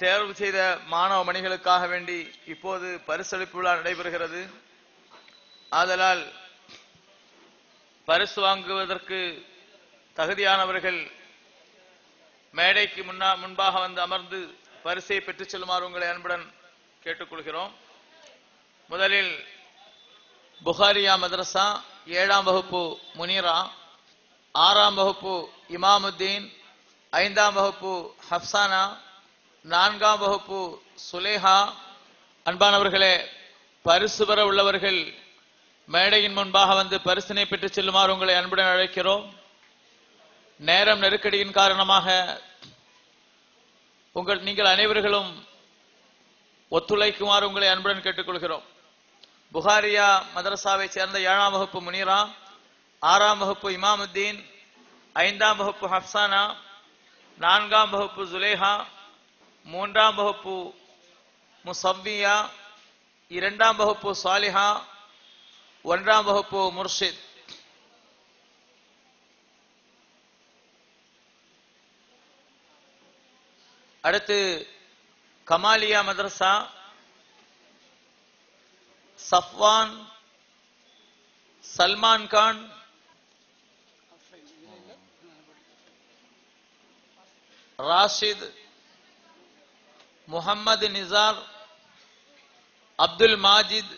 தேர்வு செய்த மாணவ மணிகளுக்காக வேண்டி இப்போது பரிசளிப்பு விழா நடைபெறுகிறது. ஆதலால் பரிசு வாங்குவதற்கு தகுதியானவர்கள் மேடைக்கு முன்பாக வந்து அமர்ந்து பரிசை பெற்றுச் செல்லுமாறு உங்களை அன்புடன் கேட்டுக்கொள்கிறோம். முதலில் புகாரியா மதரசா 7ஆம் வகுப்பு முனீரா, 6ஆம் வகுப்பு இமாமுத்தீன், 5ஆம் வகுப்பு ஹப்சானா, 4ஆம் வகுப்பு சுலேஹா. அன்பானவர்களே, பரிசு பெற உள்ளவர்கள் மேடையின் முன்பாக வந்து பரிசினை பெற்றுச் செல்லுமாறு உங்களை அன்புடன் அழைக்கிறோம். நேரம் நெருக்கடியின் காரணமாக நீங்கள் அனைவர்களும் ஒத்துழைக்குமாறு உங்களை அன்புடன் கேட்டுக்கொள்கிறோம். புகாரியா மதரசாவை சேர்ந்த 7ஆம் வகுப்பு முனீரா, 6ஆம் வகுப்பு இமாமுத்தீன், 5ஆம் வகுப்பு ஹப்சானா, 4ஆம் வகுப்பு சுலேஹா, 3ஆம் வகுப்பு முசவ்வியா, 2ஆம் வகுப்பு சாலிஹா, 1ஆம் வகுப்பு முர்ஷித். அடுத்து கமாலியா மதரசா சஃப்வான் சல்மான் கான், ராஷித், முஹம்மது நிசார், அப்துல் மாஜித்,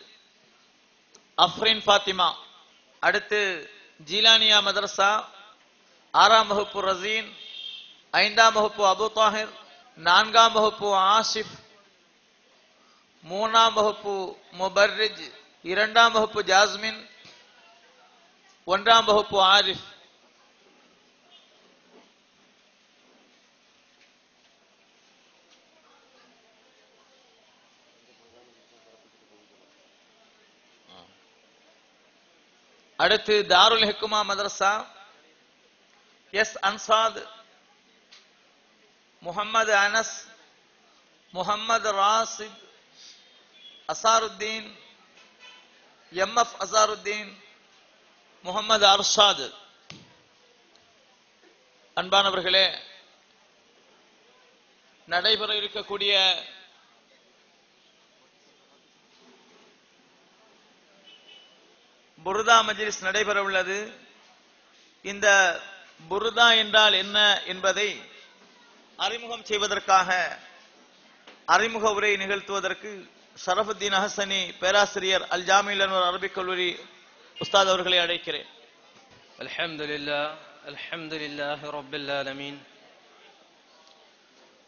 அஃப்ரின் ஃபாத்திமா. அடுத்து ஜீலானியா மதரசா 6ஆம் வகுப்பு ரசீன், 5ஆம் வகுப்பு அபு தாஹிர், 4ஆம் வகுப்பு ஆசிப், 3ஆம் வகுப்பு முபர்ரிஜ், 2ஆம் வகுப்பு ஜாஸ்மின், 1ஆம் வகுப்பு ஆரிஃப். அடுத்து தாருல் ஹிக்மா மதரசா எஸ் அன்சாத், முஹம்மது அனஸ், முஹம்மது ராசிப், அசாருத்தீன், எம்எஃப் அசாருத்தீன், முஹம்மது அர்ஷாத். அன்பானவர்களே, நடைபெற இருக்கக்கூடிய புருதா மஜ்லிஸ் நடைபெற உள்ளது. இந்த புருதா என்றால் என்ன என்பதை அறிமுகம் செய்வதற்காக அறிமுக உரை நிகழ்த்துவதற்கு ஷரஃபுத்தீன் அஹ்சனி பேராசிரியர் அல் ஜாமில் அன்வர் அரபிக் கல்லூரி உஸ்தாத் அவர்களை அழைக்கிறேன். அல்ஹம்துலில்லாஹி ரப்பில் ஆலமீன்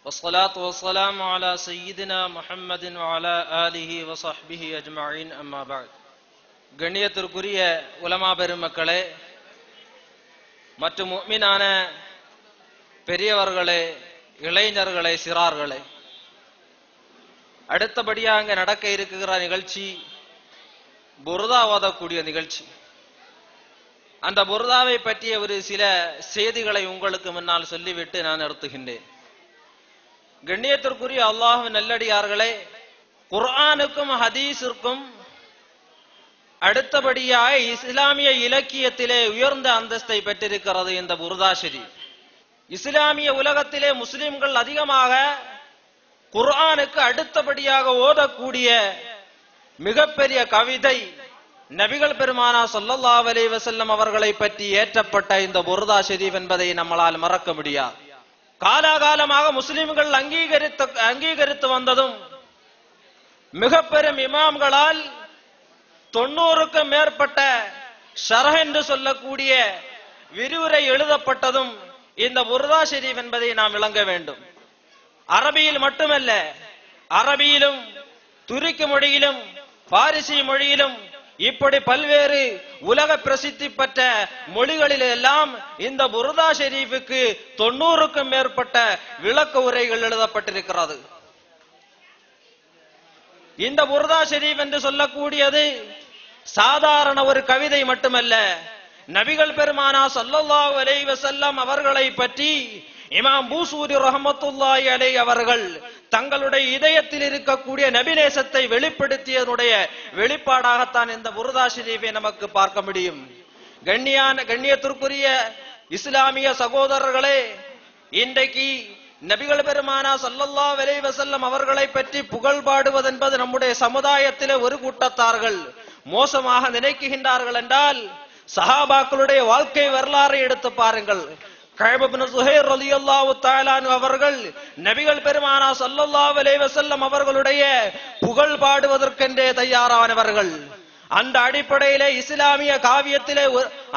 வஸ்ஸலாத்து வஸ்ஸலாமு அலா சய்யிதினா முஹம்மதின் வ அலா ஆலிஹி வ ஸஹ்பிஹி அஜ்மஈன். அம்மா பஅத். கண்ணியத்திற்குரிய உலமா பெருமக்களே மற்றும் முஃமினான பெரியவர்களே, இளைஞர்களே, சிறார்களே, அடுத்தபடியாக அங்க நடக்க இருக்கிற நிகழ்ச்சி புருதா ஓதக்கூடிய நிகழ்ச்சி. அந்த புருதாவை பற்றிய ஒரு சில செய்திகளை உங்களுக்கு முன்னால் சொல்லிவிட்டு நான் நிறுத்துகின்றேன். கண்ணியத்திற்குரிய அல்லாஹ்வின் நல்லடியார்களே, குர்ஆனுக்கும் ஹதீஸிற்கும் அடுத்தபடியாக இஸ்லாமிய இலக்கியத்திலே உயர்ந்த அந்தஸ்தை பெற்றிருக்கிறது இந்த புருதா ஷரீஃப். இஸ்லாமிய உலகத்திலே முஸ்லிம்கள் அதிகமாக குர்ஆனுக்கு அடுத்தபடியாக ஓதக்கூடிய மிகப்பெரிய கவிதை நபிகள் பெருமானா ஸல்லல்லாஹு அலைஹி வஸல்லம் அவர்களை பற்றி ஏற்றப்பட்ட இந்த புருதா ஷரீஃப் என்பதை நம்மளால் மறக்க முடியாது. காலாகாலமாக முஸ்லிம்கள் அங்கீகரித்து வந்ததும் மிக பெரும் இமாம்களால் 90க்கும் மேற்பட்ட ஷரஹ் என்று சொல்லக்கூடிய விரிவுரை எழுதப்பட்டதும் இந்த புருதா ஷரீஃப் என்பதை நாம் விளங்க வேண்டும். அரபியில் மட்டுமல்ல, அரபியிலும், துருக்கி மொழியிலும், பாரிசி மொழியிலும், இப்படி பல்வேறு உலக பிரசித்தி பெற்ற மொழிகளில் எல்லாம் இந்த புருதா ஷரீஃபுக்கு 90க்கும் மேற்பட்ட விளக்க உரைகள் எழுதப்பட்டிருக்கிறது. இந்த புருதா ஷரீஃப் என்று சொல்லக்கூடியது சாதாரண ஒரு கவிதை மட்டுமல்ல. நபிகள் பெருமானா ஸல்லல்லாஹு அலைஹி வஸல்லம் அவர்களை பற்றி இமாம் பூசூரி ரஹ்மத்துல்லாஹி அலைஹி அவர்கள் தங்களுடைய இதயத்தில் இருக்கக்கூடிய நபிநேசத்தை வெளிப்படுத்தியதனுடைய வெளிப்பாடாகத்தான் இந்த புருதா ஷரீஃபை நமக்கு பார்க்க முடியும். கண்ணியத்திற்குரிய இஸ்லாமிய சகோதரர்களே, இன்றைக்கு நபிகள் பெருமானா ஸல்லல்லாஹு அலைஹி வஸல்லம் அவர்களை பற்றி புகழ் பாடுவது என்பது நம்முடைய சமுதாயத்திலே ஒரு கூட்டத்தார்கள் மோசமாக நினைக்குகின்றார்கள் என்றால் சஹாபாக்களுடைய வாழ்க்கை வரலாறை எடுத்து பாருங்கள். கஅப் இப்னு ஸுஹைர் ரலியல்லாஹு தஆலா அன்ஹு அவர்கள் நபிகள் பெருமானா ஸல்லல்லாஹு அலைஹி வஸல்லம் அவர்களுடைய புகழ் பாடுவதற்கென்றே தயாரானவர்கள். அந்த அடிப்படையிலே இஸ்லாமிய காவியத்திலே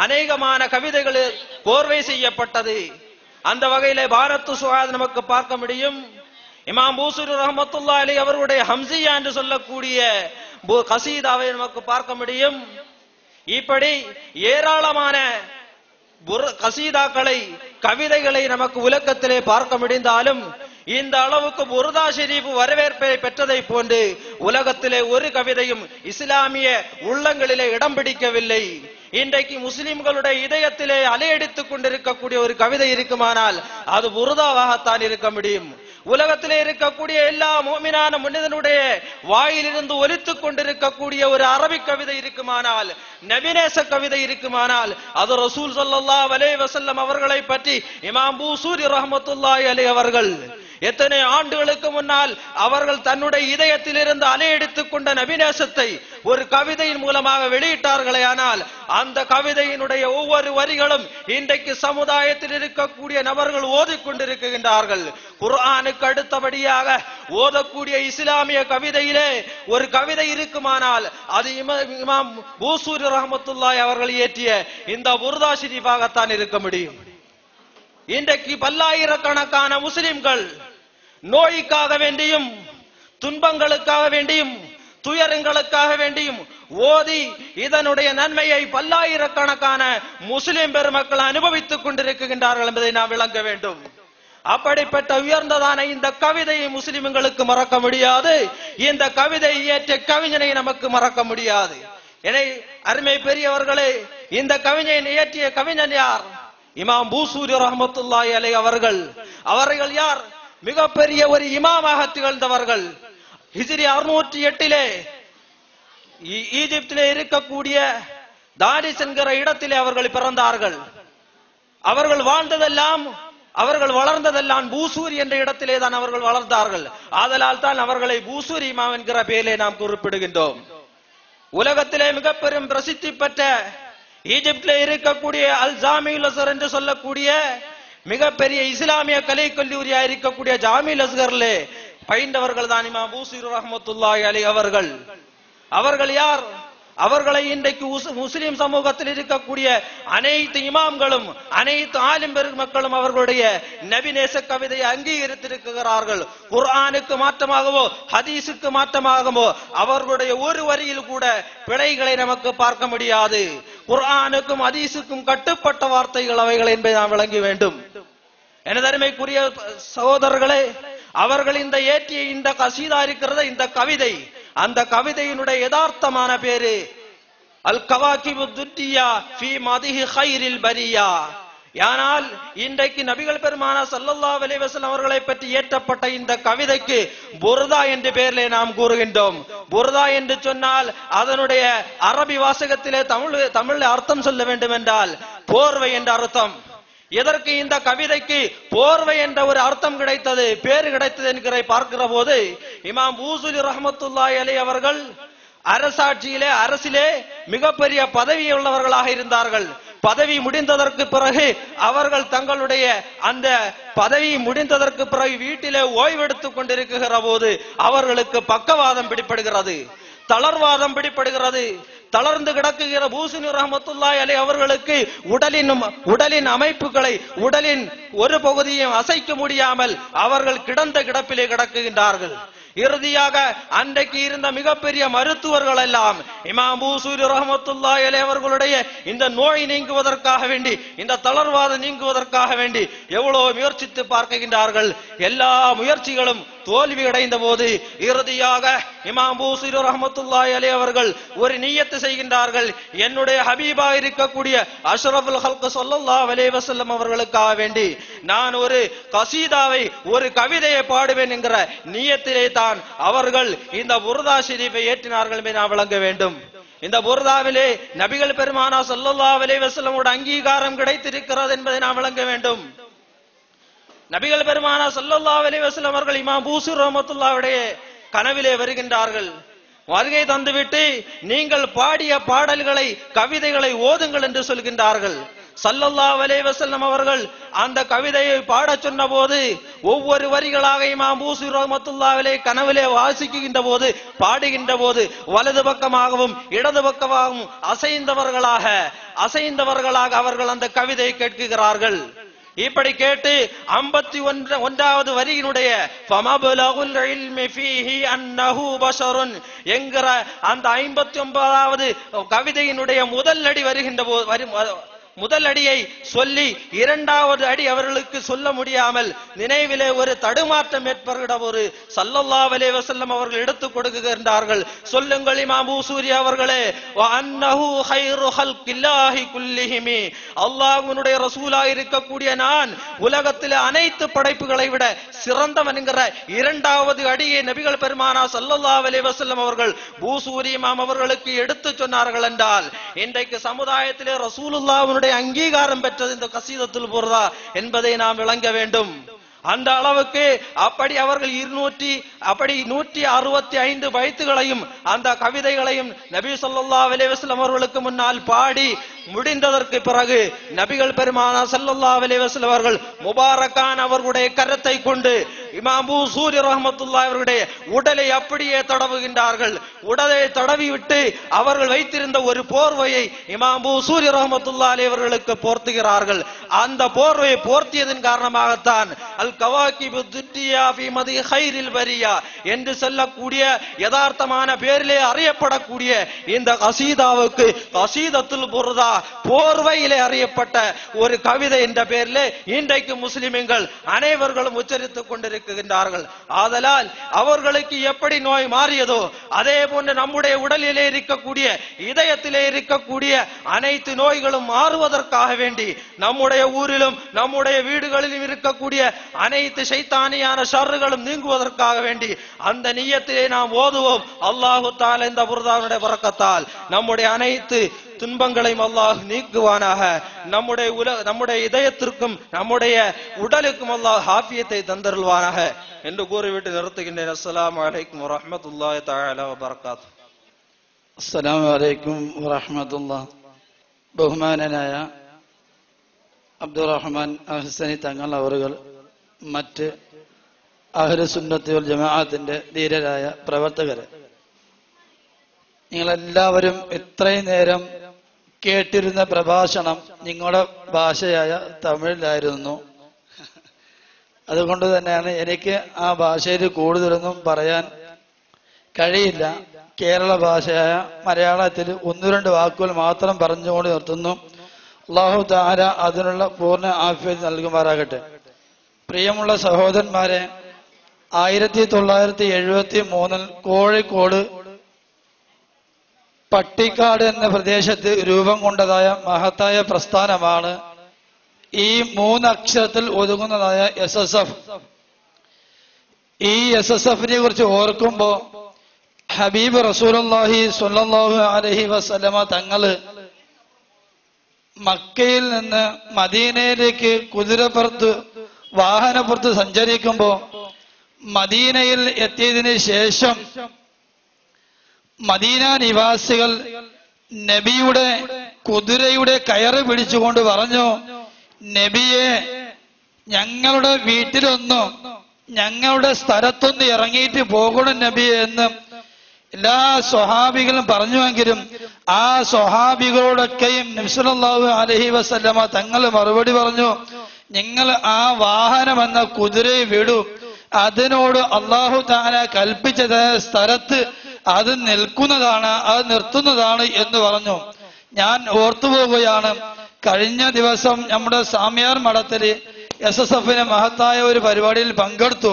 அநேகமான கவிதைகள் கோர்வை செய்யப்பட்டது. அந்த வகையிலே பாரத்து சுஹாத் நமக்கு பார்க்க முடியும். இமாம் பூசூரி ரஹ்மத்துல்லாஹி அலைஹி அவருடைய ஹம்சியா என்று சொல்லக்கூடிய கசீதாவை நமக்கு பார்க்க முடியும். இப்படி ஏராளமான கசீதாக்களை கவிதைகளை நமக்கு உலகத்திலே பார்க்க முடிந்தாலும் இந்த அளவுக்கு புர்தா ஷெரீப் வரவேற்பை பெற்றதை போன்று உலகத்திலே ஒரு கவிதையும் இஸ்லாமிய உள்ளங்களிலே இடம் பிடிக்கவில்லை. இன்றைக்கு முஸ்லிம்களுடைய இதயத்திலே அலையடித்துக் கொண்டிருக்கக்கூடிய ஒரு கவிதை இருக்குமானால் அது புர்தாவாகத்தான் இருக்க முடியும். உலகத்திலே இருக்கக்கூடிய எல்லா முஃமினான மனிதனுடைய வாயிலிருந்து ஒலித்துக் கொண்டிருக்கக்கூடிய ஒரு அரபிக் கவிதை இருக்குமானால், நபிநேச கவிதை இருக்குமானால் அது ரசூல் ஸல்லல்லாஹு அலைஹி வஸல்லம் அவர்களை பற்றி இமாம் பூசூரி ரஹ்மத்துல்லாஹி அலைஹி அவர்கள் எத்தனை ஆண்டுகளுக்கு முன்னால் அவர்கள் தன்னுடைய இதயத்திலிருந்து அலையடித்துக் கொண்ட நபிநேசத்தை ஒரு கவிதையின் மூலமாக வெளியிட்டார்களே, ஆனால் அந்த கவிதையினுடைய ஒவ்வொரு வரிகளும் இன்றைக்கு சமுதாயத்தில் இருக்கக்கூடிய நபர்கள் ஓதிக்கொண்டிருக்கின்றார்கள். குர்ஆனுக்கு அடுத்தபடியாக ஓதக்கூடிய இஸ்லாமிய கவிதையிலே ஒரு கவிதை இருக்குமானால் அது இமாம் பூசூரி ரஹ்மத்துல்லாஹி அவர்கள் இயற்றிய இந்த புர்தா ஷெரீஃபாகத்தான் இருக்க முடியும். இன்றைக்கு பல்லாயிரக்கணக்கான முஸ்லிம்கள் நோய்க்காக வேண்டியும் துன்பங்களுக்காக வேண்டியும் துயரங்களுக்காக வேண்டியும் ஓதி இதனுடைய நன்மையை பல்லாயிரக்கணக்கான முஸ்லிம் பெருமக்கள் அனுபவித்துக் கொண்டிருக்கின்றார்கள் என்பதை நாம் விளங்க வேண்டும். அப்படிப்பட்ட உயர்ந்ததான இந்த கவிதையை முஸ்லிம்களுக்கு மறக்க முடியாது. இந்த கவிதை இயற்றிய கவிஞனை நமக்கு மறக்க முடியாது. எனவே அருமை பெரியவர்களே, இந்த கவிஞனை இயற்றிய கவிஞன் யார்? இமாம் பூசூரி ரஹ்மத்துல்லாஹி அலைஹி அவர்கள். அவர்கள் யார்? மிகப்பெரிய ஒரு இமாமாக திகழ்ந்தவர்கள். ஹிஜ்ரி 608 ஈஜிப்திலே இருக்கக்கூடிய தாரிஸ் என்கிற இடத்திலே அவர்கள் பிறந்தார்கள். அவர்கள் வாழ்ந்ததெல்லாம் அவர்கள் வளர்ந்ததெல்லாம் பூசூரி என்ற இடத்திலே தான் அவர்கள் வளர்ந்தார்கள். ஆதலால் தான் அவர்களை பூசூரி இமாம் என்கிற பெயரிலே நாம் குறிப்பிடுகின்றோம். உலகத்திலே மிக பெரும் பிரசித்தி பெற்ற ஈஜிப்திலே இருக்கக்கூடிய அல் ஜாமியுல் அஸ்ஹர் என்று சொல்லக்கூடிய மிகப்பெரிய இஸ்லாமிய கலை கல்லூரியா இருக்கக்கூடிய ஜாமியுல் அஸ்ஹரிலே பயின்றவர்கள் தான் இமாம் பூசூரி ரஹ்மத்துல்லாஹி அலைஹி அவர்கள். அவர்கள் யார்? அவர்களை இன்றைக்கு முஸ்லிம் சமூகத்தில் இருக்கக்கூடிய அனைத்து இமாம்களும் அனைத்து ஆலிம் பெருமக்களும் அவர்களுடைய நபிநேச கவிதையை அங்கீகரித்திருக்கிறார்கள். குர்ஆனுக்கு மாற்றமாகவோ ஹதீஸுக்கு மாற்றமாகவோ அவர்களுடைய ஒரு வரியில் கூட பிழைகளை நமக்கு பார்க்க முடியாது. குர்ஆனுக்கும் ஹதீஸுக்கும் கட்டுப்பட்ட வார்த்தைகள் அவைகள் என்பதை நாம் விளங்க வேண்டும். எனதருமைக்குரிய சகோதரர்களே, அவர்கள் இந்த ஏற்றிய இந்த கசீதா இருக்கிறத இந்த கவிதை, அந்த கவிதையினுடைய யதார்த்தமான பேரு அல் கவாகிபுத் துர்ரியா ஃபீ மதிஹி கைரில் பரியா. ஆனால் இன்றைக்கு நபிகள் பெருமானா ஸல்லல்லாஹு அலைஹி வஸல்லம் அவர்களை பற்றி இயற்றப்பட்ட இந்த கவிதைக்கு புர்தா என்ற பெயரிலே நாம் கூறுகின்றோம். புர்தா என்று சொன்னால் அதனுடைய அரபி வாசகத்திலே தமிழ் அர்த்தம் சொல்ல வேண்டும் என்றால் போர்வை என்ற அர்த்தம். எதற்கு இந்த கவிதைக்கு போர்வை என்ற ஒரு அர்த்தம் கிடைத்தது, பேரு கிடைத்தது என்கிற பார்க்கிற போது இமாம் பூசூரி ரஹ்மத்துல்லாஹி அலைஹி அவர்கள் அரசாட்சியிலே அரசிலே மிகப்பெரிய பதவி உள்ளவர்களாக இருந்தார்கள். பதவி முடிந்ததற்கு பிறகு அவர்கள் தங்களுடைய அந்த பதவி முடிந்ததற்கு பிறகு வீட்டிலே ஓய்வெடுத்துக் கொண்டிருக்கிற போது அவர்களுக்கு பக்கவாதம் பிடிப்படுகிறது, தளர்வாதம் பிடிப்படுகிறது. தளர்ந்து கிடக்குகிற பூசூரி ரஹ்மத்துல்லாஹி அலைஹி அவர்களுக்கு உடலின் அமைப்புகளை உடலின் ஒரு பகுதியும் அசைக்க முடியாமல் அவர்கள் கிடந்த கிடப்பிலே கிடக்குகின்றார்கள். இறுதியாக அன்றைக்கு இருந்த மிகப்பெரிய மருத்துவர்கள் எல்லாம் இமாம் பூசூரி ரஹ்மத்துல்லாஹி அலைஹி அவர்களுடைய இந்த நோய் நீங்குவதற்காக வேண்டி, இந்த தளர்வாதம் நீங்குவதற்காக வேண்டி எவ்வளவு முயற்சித்து பார்க்கின்றார்கள். எல்லா முயற்சிகளும் தோல்வி அடைந்த போது இறுதியாக இமாம் பூசூரி ரஹ்மத்துல்லாஹி அலைஹி அவர்கள் ஒரு நியத்து செய்கின்றார்கள். என்னுடைய ஹபீபா இருக்கக்கூடிய அஷ்ரஃபுல் ஹல்க் ஸல்லல்லாஹு அலைஹி வஸல்லம் அவர்களுக்காக வேண்டி நான் ஒரு கசீதாவை, ஒரு கவிதையை பாடுவேன் என்கிற நியத்திலே தான் அவர்கள் இந்த புர்தா ஷெரீஃபை ஏற்றினார்கள் என்பதை நாம் விளங்க வேண்டும். இந்த புர்தாவிலே நபிகள் பெருமானா ஸல்லல்லாஹு அலைஹி வஸல்லமோட அங்கீகாரம் கிடைத்திருக்கிறது என்பதை நாம் விளங்க வேண்டும். நபிகள் பெருமானா ஸல்லல்லாஹு அலைஹி வஸல்லம் அவர்கள் இமாம் பூஸூர் ரஹ்மத்துல்லாஹுடைய கனவிலே வருகின்றார்கள். வருகை தந்துவிட்டு நீங்கள் பாடிய பாடல்களை கவிதைகளை ஓதுங்கள் என்று சொல்கின்றார்கள். ஸல்லல்லாஹு அலைஹி வஸல்லம் அவர்கள் அந்த கவிதையை பாடச் சொன்ன போது ஒவ்வொரு வரிகளாக இமாம் பூஸூர் ரஹ்மத்துல்லாஹி அலைஹி கனவிலே வாசிக்கின்ற போது பாடுகின்ற போது வலது பக்கமாகவும் இடது பக்கமாகவும் அசைந்தவர்களாக அவர்கள் அந்த கவிதையை கேட்கிறார்கள். இப்படி கேட்டு 51வது வரியினுடைய ஃபமபலகுல் இல்மி ஃபீஹி அன்னஹு பஷருன் என்கிற அந்த 59வது கவிதையினுடைய முதல் அடி வருகின்ற போது முதல் அடியை சொல்லி இரண்டாவது அடி அவர்களுக்கு சொல்ல முடியாமல் நினைவிலே ஒரு தடுமாற்றம் ஏற்படுகிற ஒரு ஸல்லல்லாஹு அலைஹி வஸல்லம் அவர்கள் எடுத்துக் கொடுக்கின்றார்கள். சொல்லுங்கள் இமாம் பூஸூரி அவர்களே, வஅன்னஹு கைரு ஹல்கில்லாஹி குல்லிஹிம், அல்லாஹ்வுடைய ரசூலாக இருக்கக்கூடிய நான் உலகத்திலே அனைத்து படைப்புகளை விட சிறந்தவன் என்கிற இரண்டாவது அடியை நபிகள் பெருமானா ஸல்லல்லாஹு அலைஹி வஸல்லம் அவர்கள் பூஸூரி இமாம் அவர்களுக்கு எடுத்து சொன்னார்கள் என்றால் இன்றைக்கு சமுதாயத்திலே ரசூலுல்லாஹ்வுடைய அங்கீகாரம் பெற்றது இந்த கசீதத்துல் புர்தா என்பதை நாம் விளங்க வேண்டும். அந்த அளவுக்கு அப்படி அவர்கள் 165 பைத்துகளையும் அந்த கவிதைகளையும் நபி ஸல்லல்லாஹு அலைஹி வஸல்லம் அவர்களுக்கு முன்னால் பாடி முடிந்ததற்கு பிறகு நபிகள் பெருமானா ஸல்லல்லாஹு அலைஹி வஸல்லம் அவர்கள் முபாரக்கான் அவர்களுடைய கரத்தை கொண்டு இமாம் பூஸூரி ரஹ்மத்துல்லாஹி அவர்களுடைய உடலை அப்படியே தடவுகின்றார்கள். உடலை தடவி விட்டு அவர்கள் வைத்திருந்த ஒரு போர்வையை இமாம் பூஸூரி ரஹ்மத்துல்லாஹி அலைஹி அவர்களுக்கு போர்த்துகிறார்கள். அந்த போர்வையை போர்த்தியதன் காரணமாகத்தான் அல் கவாகிபு துன்யா ஃபீ மதி கைரில் பரியா என்று சொல்லக்கூடிய யதார்த்தமான பேரிலே அறியப்படக்கூடிய இந்த கசீதாவுக்கு கசீதத்துல் புர்தா போர்வையிலே அறியப்பட்ட ஒரு கவிதை என்ற பெயரிலே இன்றைக்கு முஸ்லிம்கள் அனைவர்களும் உச்சரித்துக் கொண்டிருக்கின்றார்கள். ஆதலால் அவர்களுக்கு எப்படி நோய் மாறியதோ அதே போன்று நம்முடைய உடலிலே இருக்கக்கூடிய இதயத்திலே இருக்கக்கூடிய அனைத்து நோய்களும் மாறுவதற்காக வேண்டி நம்முடைய ஊரிலும் நம்முடைய வீடுகளிலும் இருக்கக்கூடிய அனைத்து ஷைத்தானியான ஷர்றுகளும் நீங்குவதற்காக வேண்டி அந்த நிய்யத்திலே நாம் ஓதுவோம். அல்லாஹு தஆலா இந்த புர்தாவுடைய பரக்கத்தால் நம்முடைய அனைத்து துன்பங்களையும் அல்லாஹ் நீக்குவானாக. நம்முடைய இதயத்திற்கும் நம்முடைய உடலுக்கும் அல்லாஹ் ஆஃபியத்தை தந்தருள்வானாக என்று கூறிவிட்டு நிறுத்துகின்றேன். அஸ்ஸலாமு அலைக்கும் வரஹ்மத்துல்லாஹி தஆலா வபரகாத்துஹு. അസ്സലാമു അലൈക്കും വറഹ്മത്തുള്ളാഹി. ബഹുമാനനായ അബ്ദുറഹ്മാൻ അഹ്സനി തങ്ങൾ അവറുകൾ, മറ്റ് അഹ്ലു സുന്നത്തി വൽ ജമാഅത്തിന്റെ ധീരരായ പ്രവർത്തകരെ, നിങ്ങളെല്ലാവരും ഇത്രയും നേരം കേട്ടിരുന്ന പ്രഭാഷണം നിങ്ങളുടെ ഭാഷയായ തമിഴിലായിരുന്നു. അതുകൊണ്ട് തന്നെയാണ് എനിക്ക് ആ ഭാഷയിൽ കൂടുതലൊന്നും പറയാൻ കഴിയില്ല. കേരള ഭാഷയായ മലയാളത്തിൽ 1-2 വാക്കുകൾ മാത്രം പറഞ്ഞുകൊണ്ട് നിർത്തുന്നു. അല്ലാഹു തആല അതിനുള്ള പൂർണ്ണ ആഫിയത്ത് നൽകുമാറാകട്ടെ. പ്രിയമുള്ള സഹോദരന്മാരെ, 1973 കോഴിക്കോട് പട്ടിക്കാട് എന്ന പ്രദേശത്ത് രൂപം കൊണ്ടതായ മഹത്തായ പ്രസ്ഥാനമാണ് ഈ 3 അക്ഷരത്തിൽ ഒതുങ്ങുന്നതായ SSF. ഈ SSFനെ കുറിച്ച് ഓർക്കുമ്പോ ഹബീബ് റസൂലുള്ളാഹി സ്വല്ലല്ലാഹു അലൈഹി വസല്ലമ തങ്ങള് മക്കയിൽ നിന്ന് മദീനയിലേക്ക് കുതിരപ്പുറത്ത് വാഹനപ്പുറത്ത് സഞ്ചരിക്കുമ്പോ മദീനയിൽ എത്തിയതിനു ശേഷം മദീന നിവാസികൾ നബിയുടെ കുതിരയുടെ കയറ് പിടിച്ചുകൊണ്ട് പറഞ്ഞു, നബിയെ, ഞങ്ങളുടെ വീട്ടിലൊന്നും ഞങ്ങളുടെ സ്ഥലത്തൊന്ന് ഇറങ്ങിയിട്ട് പോകണം നബിയെ എന്ന് എല്ലാ സ്വഹാബികളും പറഞ്ഞുവെങ്കിലും ആ സ്വഹാബികളോടൊക്കെയും നബി സല്ലല്ലാഹു അലൈഹി വസല്ലമ തങ്ങൾ മറുപടി പറഞ്ഞു, നിങ്ങൾ ആ വാഹനം എന്ന കുതിരയെ വിടൂ, അതിനോട് അല്ലാഹു തആല കൽപ്പിച്ചത് സ്ഥലത്ത് അത് നിൽക്കുന്നതാണ്, അത് നിർത്തുന്നതാണ് എന്ന് പറഞ്ഞു. ഞാൻ ഓർത്തുപോകുകയാണ്, കഴിഞ്ഞ ദിവസം നമ്മുടെ സാമ്യാർ മഠത്തില് SSFന് മഹത്തായ ഒരു പരിപാടിയിൽ പങ്കെടുത്തു.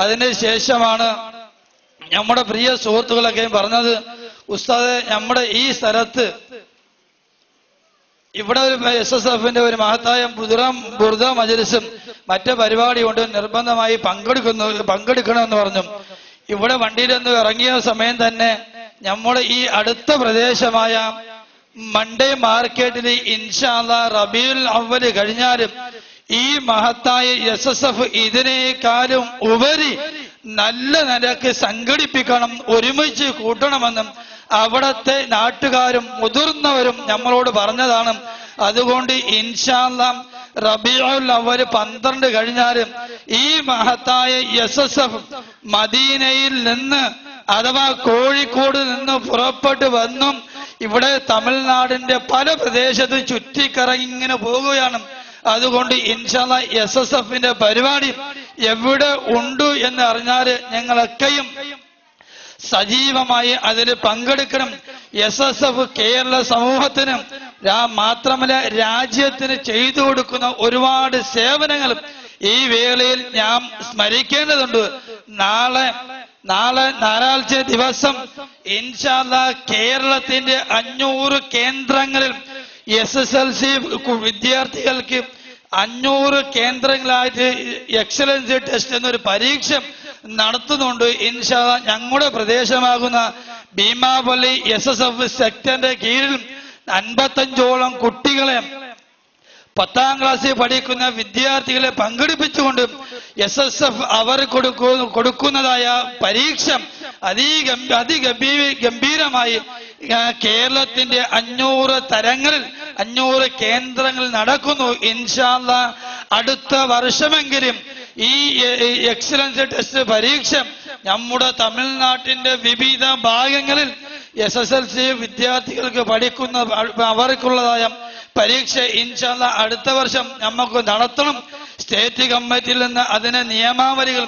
അതിനുശേഷമാണ് നമ്മുടെ പ്രിയ സുഹൃത്തുക്കളൊക്കെ പറഞ്ഞത്, ഉസ്താദെ, നമ്മുടെ ഈ സ്ഥലത്ത് ഇവിടെ ഒരു SSFന്റെ ഒരു മഹത്തായ ബുർദ മജ്‌ലിസും മറ്റു പരിപാടി കൊണ്ട് നിർബന്ധമായി പങ്കെടുക്കണമെന്ന് പറഞ്ഞു. ഇവിടെ വണ്ടിയിലൊന്ന് ഇറങ്ങിയ സമയം തന്നെ നമ്മുടെ ഈ അടുത്ത പ്രദേശമായ മൺഡേ മാർക്കറ്റിൽ ഇൻഷാ അല്ലാഹ് റബീഉൽ അവ്വൽ കഴിഞ്ഞാലും ഈ മഹത്തായ SSF ഇതിനേക്കാളും ഉപരി നല്ല നിലക്ക് സംഘടിപ്പിക്കണം, ഒരുമിച്ച് കൂട്ടണമെന്നും അവിടത്തെ നാട്ടുകാരും മുതിർന്നവരും നമ്മളോട് പറഞ്ഞതാണ്. അതുകൊണ്ട് ഇൻഷാ അല്ലാഹ് റബീഉൽ അവ്വൽ 12 കഴിഞ്ഞാലും ഈ മഹത്തായ SSF മദീനയിൽ നിന്ന് അഥവാ കോഴിക്കോട് നിന്ന് പുറപ്പെട്ടു വന്നും ഇവിടെ തമിഴ്നാടിന്റെ പല പ്രദേശത്തും ചുറ്റിക്കറങ്ങി ഇങ്ങനെ പോകുകയാണ്. അതുകൊണ്ട് ഇൻഷാ അല്ലാഹ് SSFന്റെ പരിപാടി എവിടെ ഉണ്ട് എന്ന് അറിഞ്ഞാൽ ഞങ്ങളൊക്കെയും സജീവമായി അതിൽ പങ്കെടുക്കണം. SSF കേരള സമൂഹത്തിന് മാത്രമല്ല രാജ്യത്തിന് ചെയ്തു കൊടുക്കുന്ന ഒരുപാട് സേവനങ്ങൾ ഈ വേളയിൽ ഞാൻ സ്മരിക്കേണ്ടതുണ്ട്. നാളെ ഞായറാഴ്ച ദിവസം ഇൻഷാ അല്ലാഹ് കേരളത്തിന്റെ 500 കേന്ദ്രങ്ങളിൽ SSLC വിദ്യാർത്ഥികൾക്ക് 500 കേന്ദ്രങ്ങളായിട്ട് എക്സലൻസി ടെസ്റ്റ് എന്നൊരു പരീക്ഷ നടത്തുന്നുണ്ട്. ഇൻഷാ അല്ലാഹ് ഞങ്ങളുടെ പ്രദേശമാകുന്ന ഭീമാപള്ളി SSF സെക്ടറിന്റെ കീഴിൽ 55ഓളം കുട്ടികളെ 10ാം ക്ലാസ്സിൽ പഠിക്കുന്ന വിദ്യാർത്ഥികളെ പങ്കെടുപ്പിച്ചുകൊണ്ട് SSF അവർ കൊടുക്കുന്നതായ പരീക്ഷ അതിഗംഭീരമായി കേരളത്തിന്റെ 500 തരങ്ങളിൽ 500 കേന്ദ്രങ്ങളിൽ നടക്കുന്നു. ഇൻഷാ അല്ലാഹ് അടുത്ത വർഷമെങ്കിലും ഈ എക്സലൻസ് ടെസ്റ്റ് പരീക്ഷ നമ്മുടെ തമിഴ്നാട്ടിന്റെ വിവിധ ഭാഗങ്ങളിൽ SSLC വിദ്യാർത്ഥികൾക്ക് പഠിക്കുന്ന അവർക്കുള്ളതായ പരീക്ഷ ഇൻഷാ അല്ലാഹ് അടുത്ത വർഷം നമുക്ക് നടത്തണം. സ്റ്റേറ്റ് കമ്മിറ്റിയിൽ നിന്ന് അതിന് നിയമാവലികൾ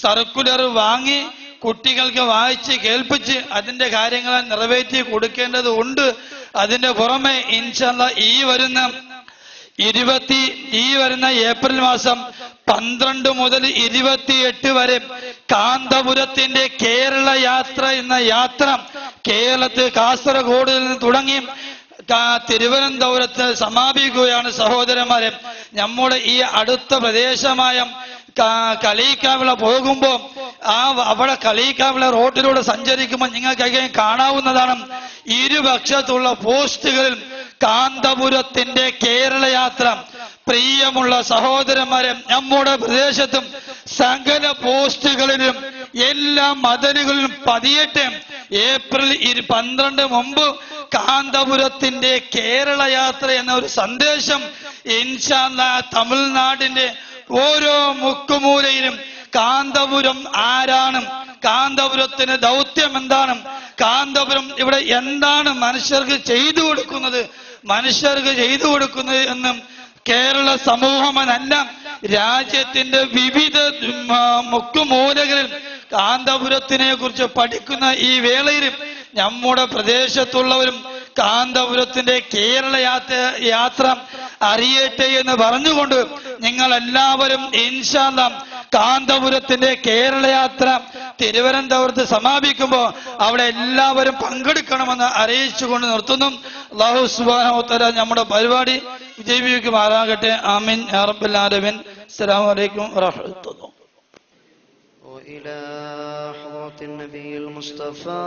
സർക്കുലർ വാങ്ങി കുട്ടികൾക്ക് വായിച്ച് കേൾപ്പിച്ച് അതിന്റെ കാര്യങ്ങൾ നിറവേറ്റി കൊടുക്കേണ്ടതുണ്ട്. അതിന്റെ പുറമെ ഇൻഷാ അല്ലാഹ് ഈ വരുന്ന ഏപ്രിൽ മാസം 12 മുതൽ 28 വരെ കാന്തപുരത്തിന്റെ കേരള യാത്ര എന്ന യാത്ര കേരളത്തിൽ കാസർഗോഡിൽ നിന്ന് തുടങ്ങി തിരുവനന്തപുരത്ത് സമാപിക്കുകയാണ്. സഹോദരന്മാരെ, നമ്മുടെ ഈ അടുത്ത പ്രദേശമായ കളീക്കാവിള പോകുമ്പോ അവിടെ കളീക്കാവിള റോഡിലൂടെ സഞ്ചരിക്കുമ്പോൾ നിങ്ങൾക്ക് കാണാവുന്നതാണ് ഇരുപക്ഷത്തുള്ള പോസ്റ്റുകളിൽ കാന്തപുരത്തിന്റെ കേരള യാത്ര. പ്രിയമുള്ള സഹോദരന്മാരെ, നമ്മുടെ പ്രദേശത്തും സകല പോസ്റ്റുകളിലും എല്ലാ മദനുകളിലും പതിയട്ടെ. ഏപ്രിൽ 12 മുമ്പ് കാന്തപുരത്തിന്റെ കേരള യാത്ര എന്ന ഒരു സന്ദേശം ഇൻഷാ അല്ലാഹ് തമിഴ്നാടിന്റെ ഓരോ മുക്കുമൂലയിലും കാന്തപുരം ആരാണ്, കാന്തപുരത്തിന് ദൗത്യം എന്താണ്, കാന്തപുരം ഇവിടെ എന്താണ് മനുഷ്യർക്ക് ചെയ്തു കൊടുക്കുന്നത് എന്നും കേരള സമൂഹമല്ല രാജ്യത്തിന്റെ വിവിധ മുക്കുമൂലകളിൽ കാന്തപുരത്തിനെ കുറിച്ച് പഠിക്കുന്ന ഈ വേളയിൽ നമ്മുടെ പ്രദേശത്തുള്ളവരും കാന്തപുരത്തിന്റെ കേരള യാത്ര അറിയട്ടെ എന്ന് പറഞ്ഞുകൊണ്ട് നിങ്ങൾ എല്ലാവരും ഇൻഷാ അല്ലാഹ് കാന്തപുരത്തിന്റെ കേരള യാത്ര തിരുവനന്തപുരത്ത് സമാപിക്കുമ്പോൾ അവിടെ എല്ലാവരും പങ്കെടുക്കണമെന്ന് അറിയിച്ചുകൊണ്ട് നിർത്തുന്നു. അല്ലാഹു സുബ്ഹാനഹു വ തആല നമ്മുടെ പരിപാടി വിജയിപ്പിക്കുമാറാകട്ടെ. ആമീൻ യാ റബ്ബൽ ആലമീൻ. അസ്സലാമു അലൈക്കും വറഹ്മത്തുള്ളാഹി. وإلى حضرة النبي المصطفى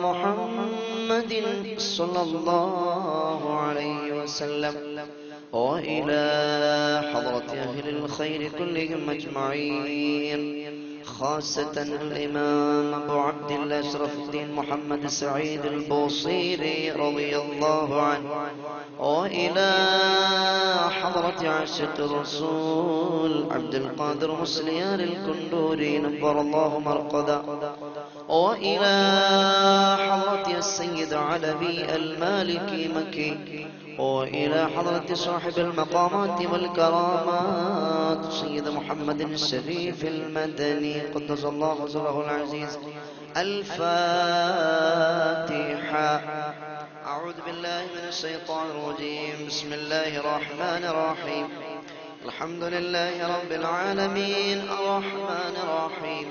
محمد صلى الله عليه وسلم وإلى حضرة أهل الخير كلهم أجمعين، خاصة الإمام أبو عبد الله أشرف الدين محمد سعيد البوصيري رضي الله عنه، وإلى حضرة عائشة الرسول عبد القادر مسليار الكندوري نبر الله مرقدا، وإلى حضرة السيد علوي المالكي مكي، وإلى حضرة صاحب المقامات والكرامات سيد محمد الشريف المدني قدس الله سره العزيز. الفاتحة. أعوذ بالله من الشيطان الرجيم. بسم الله الرحمن الرحيم. الحمد لله رب العالمين الرحمن الرحيم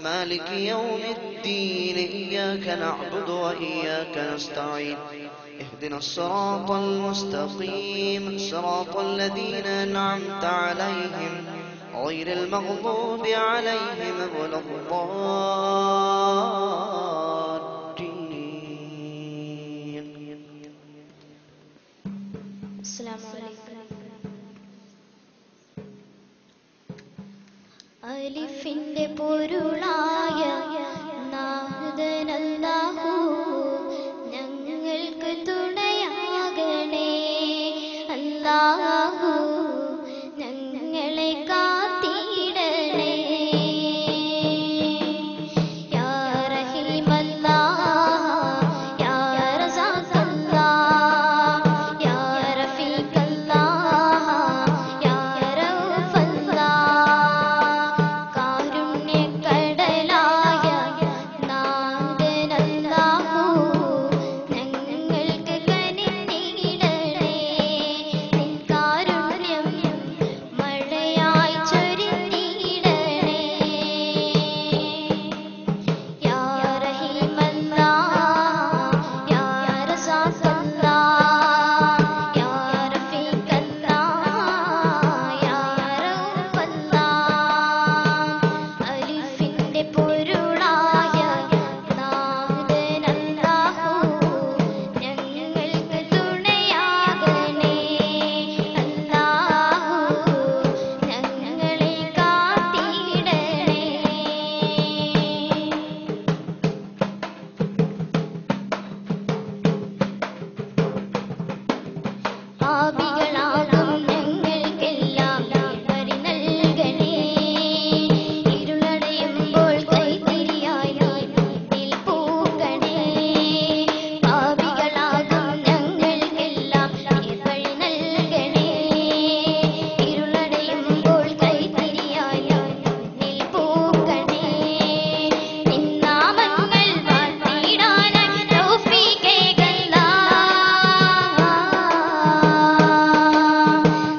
مالك يوم الدين، إياك نعبد وإياك نستعين، اهدنا الصراط المستقيم صراط الذين أنعمت عليهم غير المغضوب عليهم ولا الضالين. السلام عليكم. അലിഫിന്റെ പൊരുളായ നാഥനല്ലാഹു ഞങ്ങൾക്ക് തുണയാകണേ. അല്ലാഹു ഞങ്ങളെ കാത്തിടണേ. യാ റഹീമല്ലാഹ് യാ റസാഖല്ലാഹ് യാ റഫീഖല്ലാഹ് യാ റഊഫല്ലാഹ് കാരുണ്യക്കടലായ നാഥനല്ലാഹു ഞങ്ങൾക്ക് കനിഞ്ഞിടണേ. നിൻ കാരുണ്യം മഴയായി ചൊരിഞ്ഞിടണേ. യാ റഹീമല്ലാഹ് യാ റസാഖല്ലാഹ് യാ റഫീഖല്ലാഹ് യാ റഊഫല്ലാഹ് അലിഫിന്റെ പൊരുളായ നാഥനല്ലാഹു ഞങ്ങൾക്ക് തുണയാകണേ. അല്ലാഹു ഞങ്ങളെ കാത്തിടണേ. പാപികളാകും ഞങ്ങൾക്കെല്ലാം വരി നൽകണേ. ഇരുളടയുമ്പോൾ കൈത്തിരിയായി നീ പൂക്കണേ. പാപികളാകും ഞങ്ങൾക്കെല്ലാം വഴി നൽകണേ. ഇരുളടയുമ്പോൾ കൈത്തിരിയായി നീ പൂക്കണേ. നിന്നാമങ്ങൾ വാഴ്ത്തിടാനായി തൗഫീഖേകല്ലാ.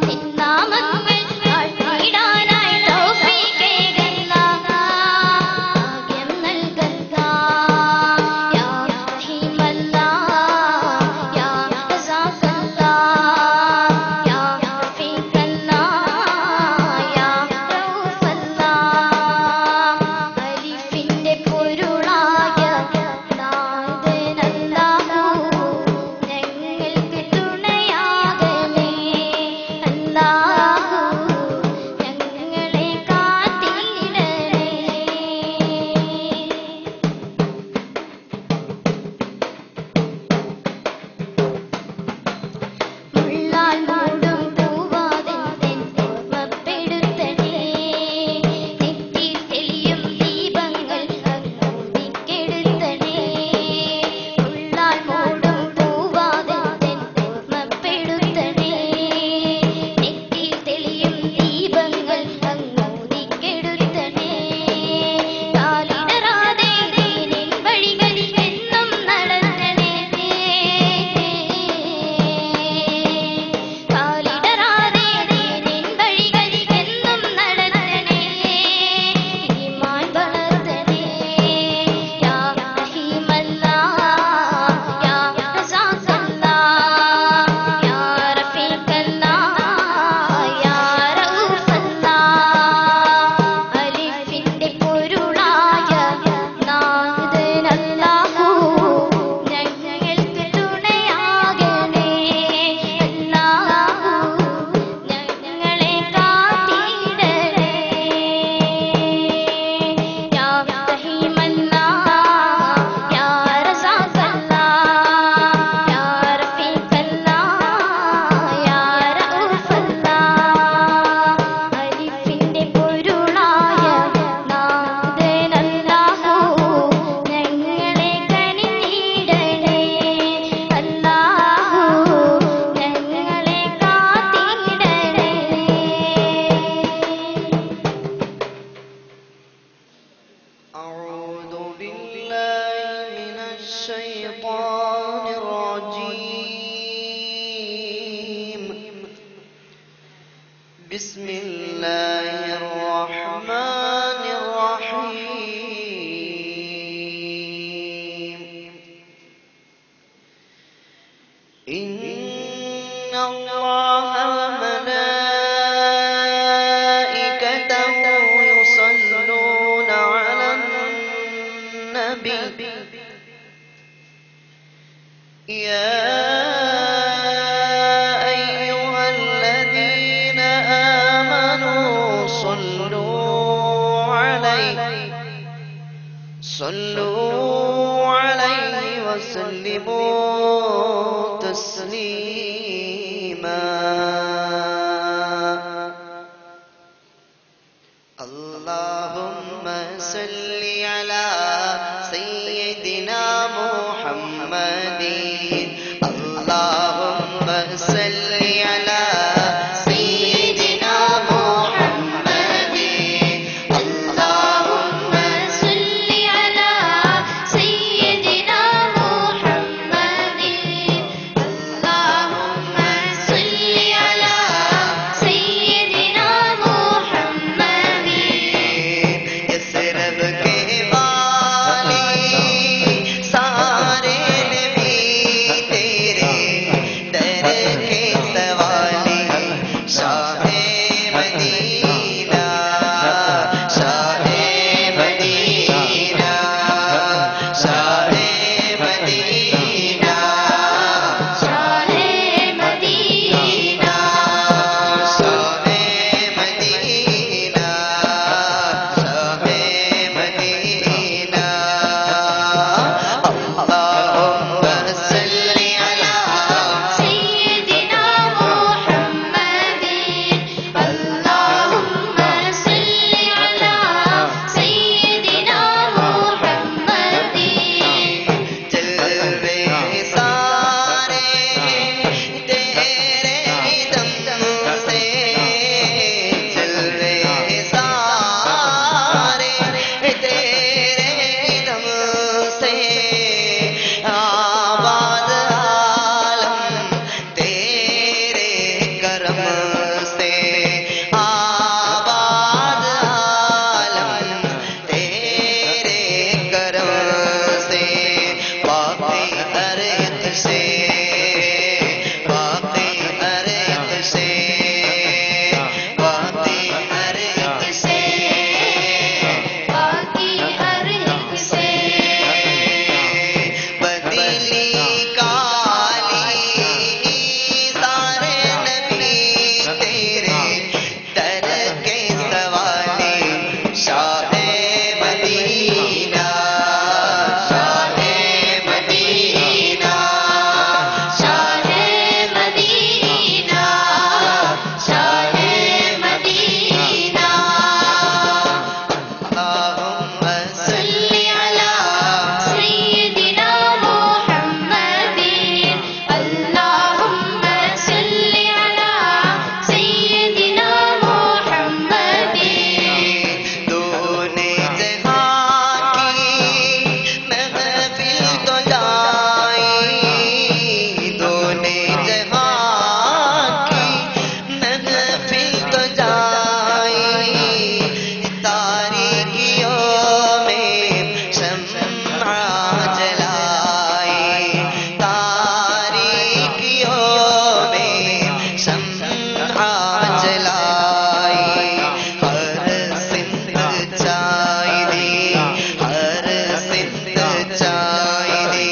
നിന്നാമങ്ങൾ വാഴ്ത്തിടാനായി തൗഫീഖേകല്ലാ. ഭാഗ്യം നൽകല്ലാ. യാ റഹീമല്ലാഹ് യാ റസാഖല്ലാഹ് യാ റഫീഖല്ലാഹ് യാ റഊഫല്ലാഹ് അലിഫിന്റെ പൊരുളായ നാഥനല്ലാഹു ഞങ്ങൾക്ക് തുണയാകണേ. അല്ലാഹു ഞങ്ങളെ കാത്തിടണേ. മുള്ളാൽ മൂടും പൂവാതിൻ ഓർമ്മപ്പെടുത്തണേ. നെറ്റിയിൽ തെളിയും ദീപങ്ങൾ അങ്ങോദിക്കെടുത്തണേ. മുള്ളാൽ മൂടും പൂവാതിൻ ഓർമ്മപ്പെടുത്തണേ. നെറ്റിയിൽ തെളിയും ദീപങ്ങൾ അങ്ങോദിക്കെടുത്തണേ. കാലിടറാതെ ദീനിൻ വഴികളിൽ എന്നും നടത്തണേ. കാലിടറാതെ ദീനിൻ വഴികളിൽ എന്നും നടത്തണേ. ഈമാൻ വളർത്തണേ. യാ റഹീമല്ലാഹ് യാ റസാഖല്ലാഹ് യാ റഫീഖല്ലാഹ് യാ റഊഫല്ലാഹ് അലിഫിന്റെ പൊരുളായ നാഥനല്ലാഹു ഞങ്ങൾക്ക് തുണയാകണേ. അല്ലാഹു ഞങ്ങളെ കാത്തിടണേ. യാ റഹീമല്ലാഹ് യാ റസാഖല്ലാഹ് യാ റഫീഖല്ലാഹ് യാ റഊഫല്ലാഹ് അലിഫിന്റെ പൊരുളായ നാഥനല്ലാഹു ഞങ്ങളെ കനിഞ്ഞിടണേ. അല്ലാഹു ഞങ്ങളെ കാത്തിടണേ. أعوذ بالله من الشيطان الرجيم. بسم الله الرحمن الرحيم. إن الله وملائكته يصلون على النبي. يا أيها الذين آمنوا صلوا صلوا عليه وسلموا تسليما اللهم صل على سيدنا محمد اللهم صل على سيدنا محمد اللهم صل على سيدنا محمد اللهم صل على سيدنا محمد यसरब के वाली सारे नबी तेरे दर के सवाली शाहे मदीना शाहे मदीना शाहे मदीना शाहे मदीना शाहे मदीना शाहे मदीना अल्लाहुम्म सल्लि अला سيدنا محمد اللهم صل على سيدنا محمد जलवे सारे तेरे दम से जलवे सारे तेरे दम से आबाद आलम तेरे करम से आबाद आलम तेरे करम से बाकी हर एक से बाकी हर एक से बाकी हर एक से बाकी हर एक से बदली काली सारे नबी तेरे दर के सवाली शाहे मदीना शाहे मदीना शाहे मदीना शाहे मदीना اللهم صل صل على سيدنا محمد اللهم صل على سيدنا محمد तूने जहां की महफिल तो जाई तूने जहां की महफिल तो जाई तारीकियों में शम्मा जलाई तारीकियों में शम्मा जलाई हर सिंध चाय दी हर सिंध चाय दी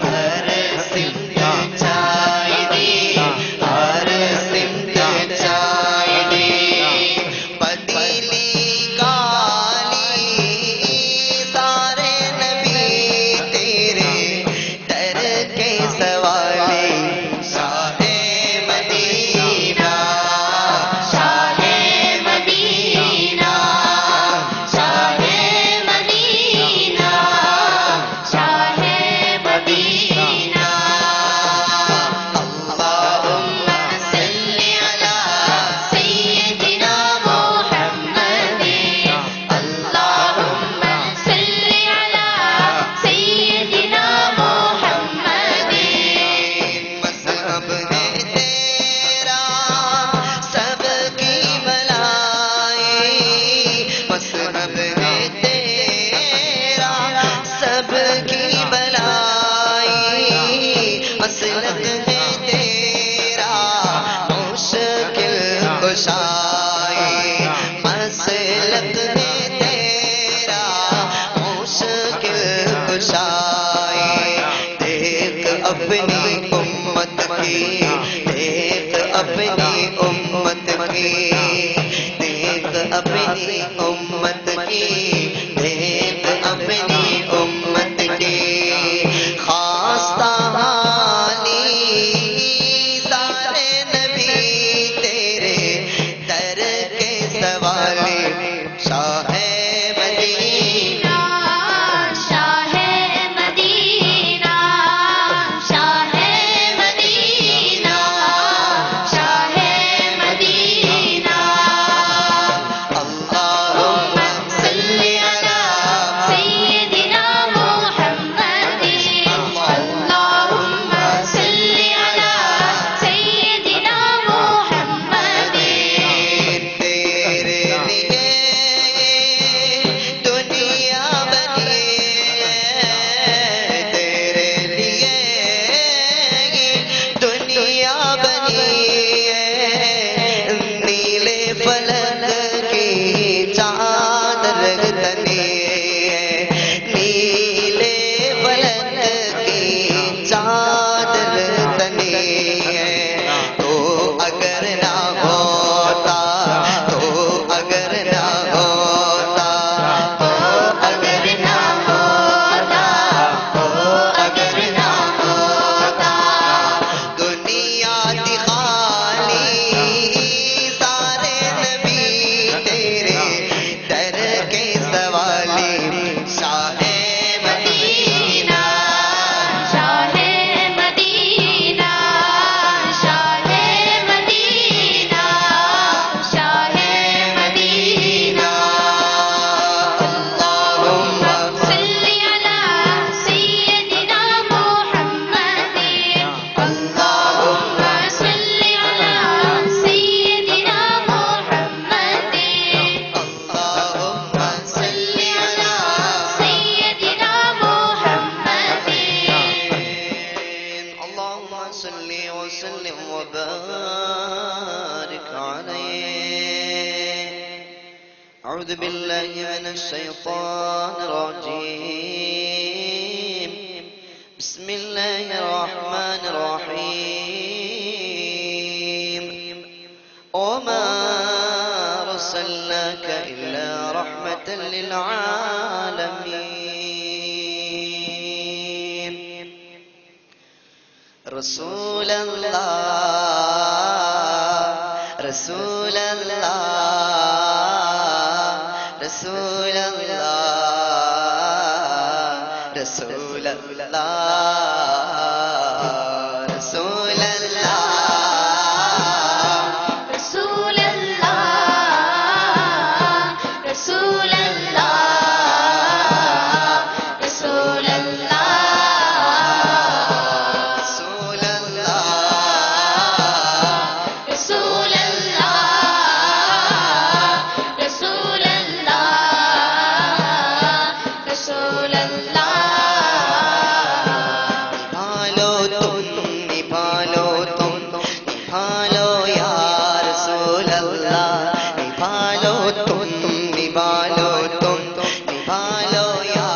हर सिंध चाय दी हर सिंध चाय दी बदली काली सारे नबी तेरे दर के सवाली शाहे मदीना शाहे मदीना शाहे मदीना शाहे मदीना اللهم صل على سيدنا محمد اللهم صل على سيدنا محمد मज़हब है तेरा सबकी भलाई मज़हब है तेरा सबकी भलाई मसलक है तेरा मुश्किल कुशाई मसलक है तेरा मुश्किल कुशाई देख अपनी उम्मत की देख अपनी उम्मत की देख अपनी उम्मत की देख अपनी أعوذ بالله من الشيطان الرجيم بسم الله الرحمن الرحيم وما أرسلناك إلا رحمة للعالمين رسول الله رسول الله رسول الله رسول الله رسول الله رسول الله رسول الله رسول الله رسول الله رسول الله رسول الله رسول الله निभालो तुम निभालो या रसूल अल्लाह निभालो तुम निभालो या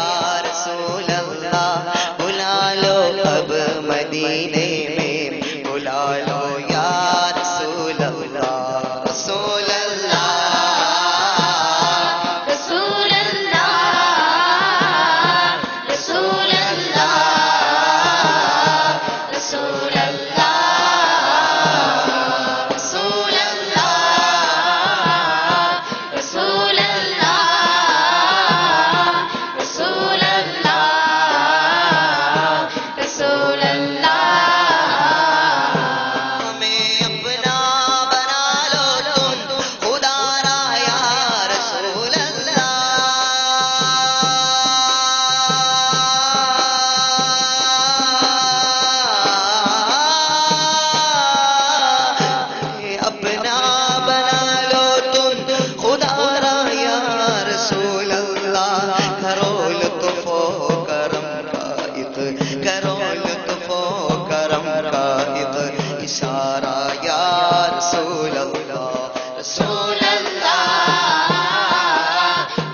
रसूल अल्लाह बुला लो अब मदीने में बुला लो या रसूल अल्लाह रसूल अल्लाह رسول الله رسول الله رسول الله رسول الله رسول الله رسول الله رسول الله हमें अपना बना लो तुम खुदा रा या रसूल अल्लाह अपना बना लो तुम खुदा रा या रसूल अल्लाह करो लुत्फो करम का करो लुत्फो करम का इशारा या रसूल अल्लाह رسول الله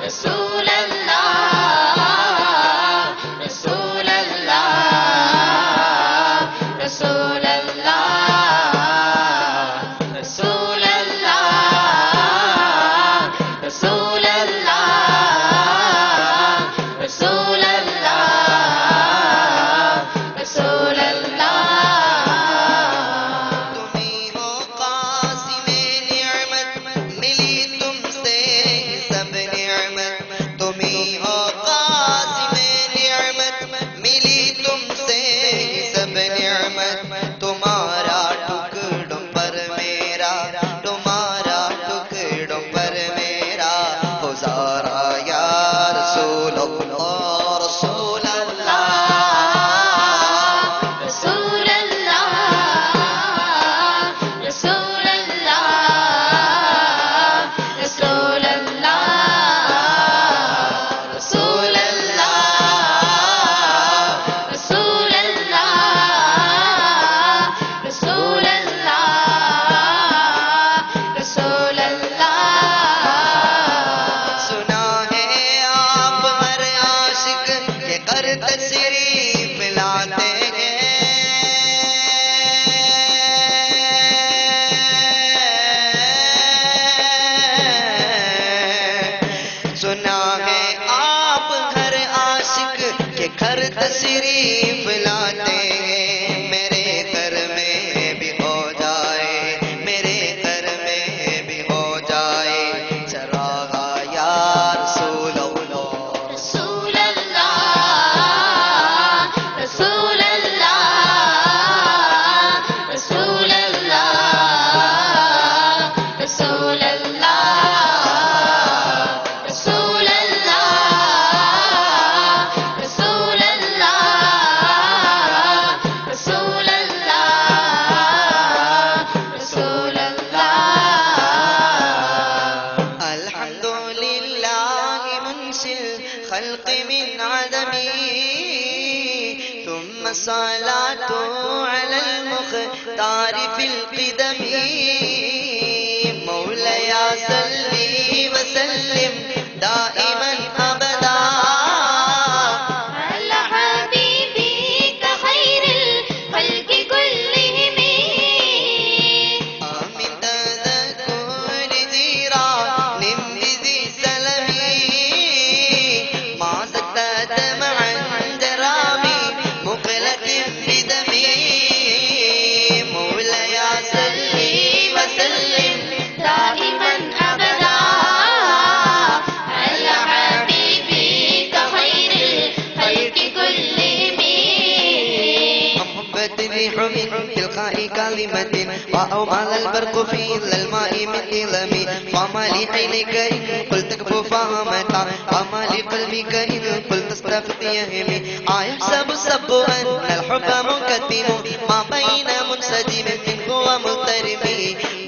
رسول الله رسول الله رسول الله رسول الله رسول الله رسول الله رسول الله तुम्ही हो कासिमे निअमत मिली तुमसे सब निअमत तुम्ही हो कासिमे निअमत मिली तुमसे सब निअमत तुम्हारा टुकड़ों पर मेरा गुजारा या रसूल अल्लाह रसूल अल्लाह رسول الله رسول الله رسول الله رسول الله رسول الله رسول الله رسول الله सुना है आप हर आशिक के कर तशरीफ लाते हैं सुना है आप हर आशिक के घर तशरीफ लाते हैं मेरे घर में भी हो जाए मेरे घर में भी हो जाए चरागा या रसूल अल्लाह رسول الله رسول الله رسول الله رسول الله رسول الله رسول الله رسول الله رسول الله अल्हम्दुलिल्लाह मुंशिल खल्क मिन अदमी ثم الصلاة على المختار في القدم مولاي صلي وسلم دائما أبدا على حبيبك خير الخلق كلهم من تذكر جيران بذي سلم ما زدت دمعا درامي مقلة بدمي مولاي صلي وسلم دائما أبدا على حبيبك خير الخلق كلهم محبة الريح من تلقاء كلمة وأومال البرق في الماء من إلمي فما لعينك إن قلت اكفو فهمتا وما لقلبك إن قلت استفت يهمي أيحسب السب أن الحب منكتم ما بين منسجم منه ومضطرب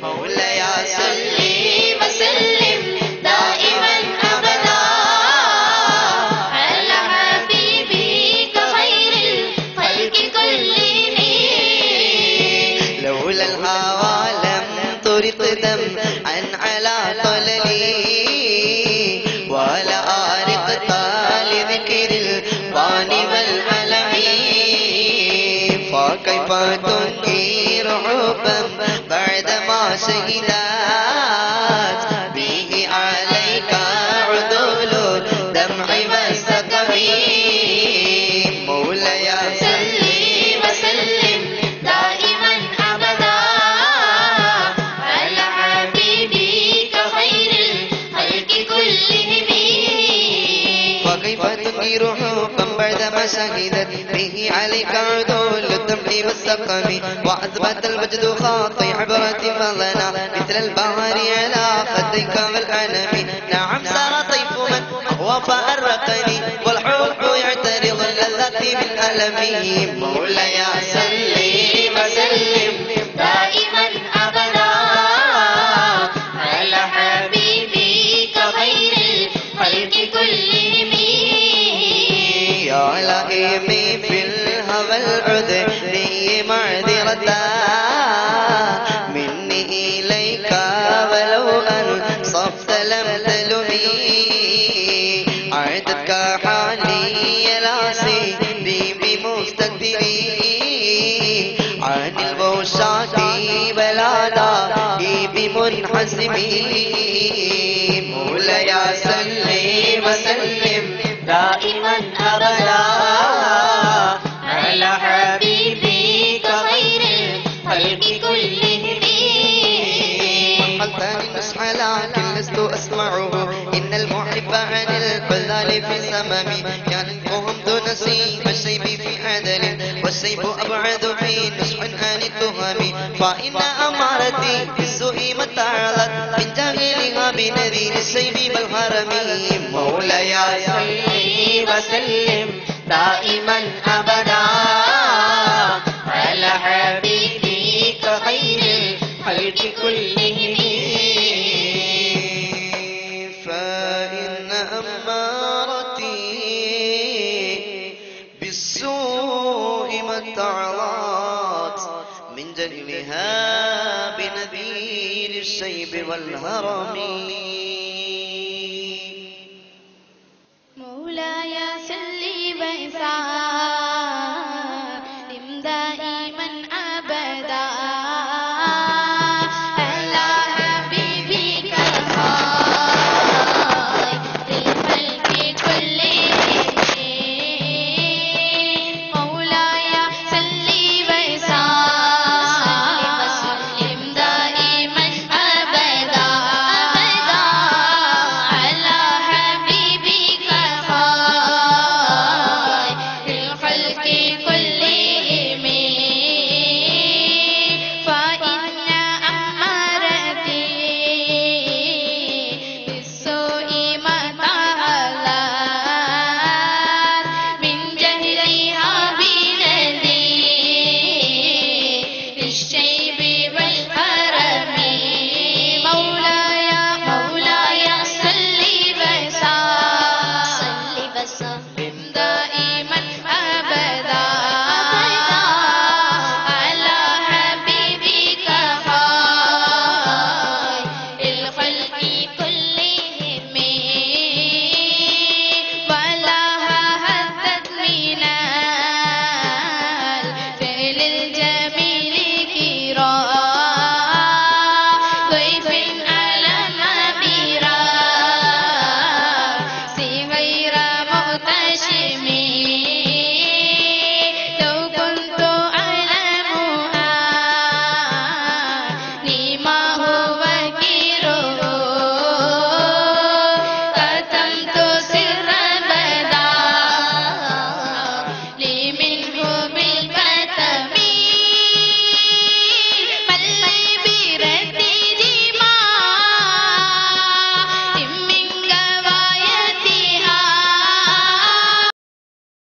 مولاي صلي وسلم دائما أبدا على حبيبك خير الخلق كلهم لولا الهوى لم طرق دمعا على طللي ولا أرقت لذكر الوان والألم فكيف تنكر حبا بعدما شهدت به عليك عدول الدمع والسقم مولاي صلي وسلم دائما أبدا على حبيبك خير الخلق كلهم وكيف تنكر حبا بعدما شهدت به عليك عدول الدمع والسقم وأثبت الوجد خاطي عبرة فضنا مثل البهر على خديك والأنم نعم سار طيف من أهوى فأرقني والحب يعترض اللذات بالألم مولاي صلي وسلم دائما أبدا على حبيبك خير الخلق كلهم يا لئيمي في الهوى العذري معذرة مني إليك ولو أنصفت لم تلمي عدتك حالي لا سيدي بمستكبري عن البوشات ولا دائي بمنحسبي مولاي صلي وسلم دائما أبدا على حبيبك خير الخلق كلهم حتى النصح لكن لست أسمعه إن المحب عن البذال في سممي ينقهم دون سيف السيف في عدل والسيف أبعد في نصح عن التهم فإن أمارتي بالسوء متى علت من جاهلها بنذير السيف والهرم مولاي صلي وسلم دائما أبدا على حبيبك خير الخلق كلهم فإن أمارتي بالسوء متى علت من جهلها بنذير الشيب والهرم مولاي صل وسلم